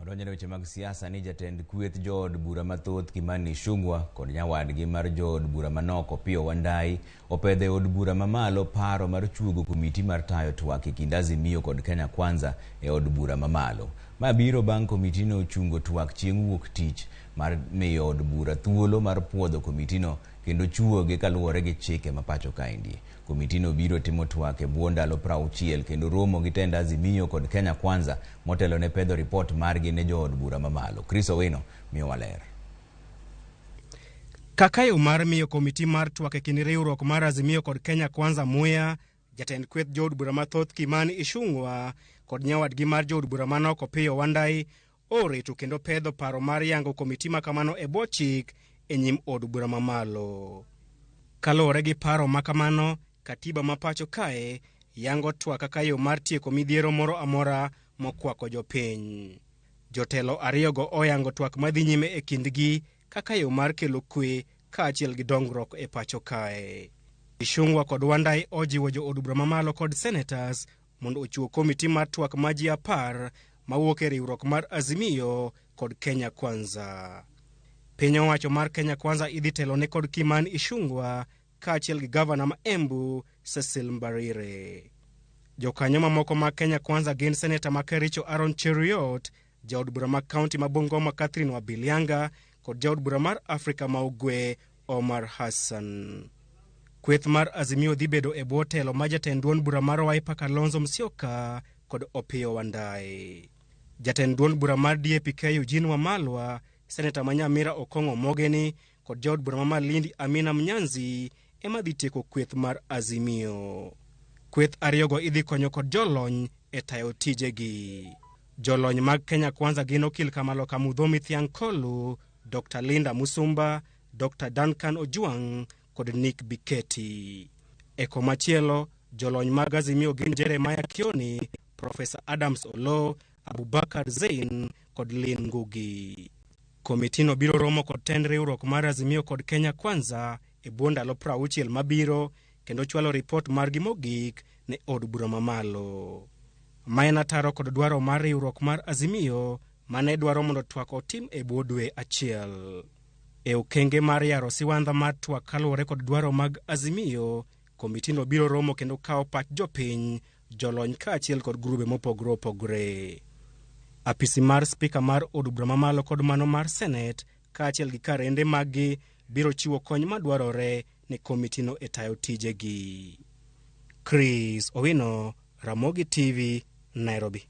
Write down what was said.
Wadonjene weche mag siasa ni jatend kweth jood bura mathoth Kimani Ichung'wah kod nyawadgi mar jood bura manok Opiyo Wandayi opedhe od bura mamalo paro mar chuogo komiti mar tayo twak e kind Azimio kod Kenya Kwanza e od bura mamalo. Ma biro bang' komitino chungo twak chieng' wuok tich mar miyo od bura thuolo mar puodho komitino kendo chuoge kaluwore gi chike ma pacho kaendi. Komitino biro timo twak e bwo ndalo 60 kendo romo gi tend Azimio kod Kenya Kwanza motelo ne pedho ripot margi ne jood bura mamalo. Chris Owino miyo waler. Kaka yo mar miyo komiti mar twak e kind riwruok mar Azimio kod Kenya Kwanza muya, jatend kweth jood bura mathoth Kimani Ichung'wah kod nyawadgi mar jood bura manok Opiyo Wandayi oreto kendo pedho paro mar yango komiti makamano e bwo chik e nyim od bura mamalo. Kaluwore gi paro makamano, katiba ma pacho kae yango twak kaka yo mar tieko midhiero moro amora mokwako jopiny. Jotelo ariyogo oyango twak madhi nyime e kindgi kaka yo mar kelo kwe kaachiel gi dongruok e pacho kae. Ichung'wah kod Wandayi ojiwo jo od bura mamalo kod senators mondo ochuo komiti mar twak ma ji 10 mawuok e riwruok mar Azimio kod Kenya Kwanza. Piny owacho mar Kenya Kwanza idhi telone kod Kimani Ichung'wah kaachiel gi gavana ma Embu Cecil Mbarire. Jokanyo mamoko ma Kenya Kwanza gin seneta ma Kericho Aaron Cheruiyot, jaod bura ma kaunti ma Bungoma Catherine Wabilianga kod jaod bura mar Afrika ma Ugwe Omar Hassan. Kweth mar Azimio dhi bedo e bwo telo ma jatend duond bura mar Wiper Kalonzo Musyoka kod Opiyo Wandayi. Jatend duond bura mar DAP Eugene Wamalwa, seneta ma Nyamira Okong'o Mogeni kod jaod bura ma Malindi Amina Mnyanzi ema dhi tieko kweth mar Azimio. Kweth ariyogo idhi konyo kod jolony e tayo tijegi. Jolony mag Kenya Kwanza gin okil Kamalo Kamudhomi Thiang' Kolu, Dr. Linda Musumba, Dr. Duncan Ojuang kod Nick Biketi. E komachielo, jolony mag Azimio gin Jeremiah Kioni, Professor Adams Olo, Abubakar Zein kod Lin Ngugi. Komitino biro romo kod tend riwruok mar Azimio kod Kenya Kwanza e bwo ndalo 60 mabiro kendo chwalo ripot margi mogik ne od bura mamalo. Maena taro kod dwaro mar riwruok mar Azimio mane dwaro mondo twak otim e bwo dwe achiel. E okenge mar yaro siwandha mar twak kaluwore kod dwaro mag Azimio, komitino biro romo kendo kawo pach jopiny, jolony kaachiel kod grube mopogore opogore. Apisi mar spika mar od bura mamalo kod mano mar Senate kaachiel gi karende maggi biro chiwo kony madwarore ne komitino e tayo tijegi. Chris Owino, Ramogi TV, Nairobi.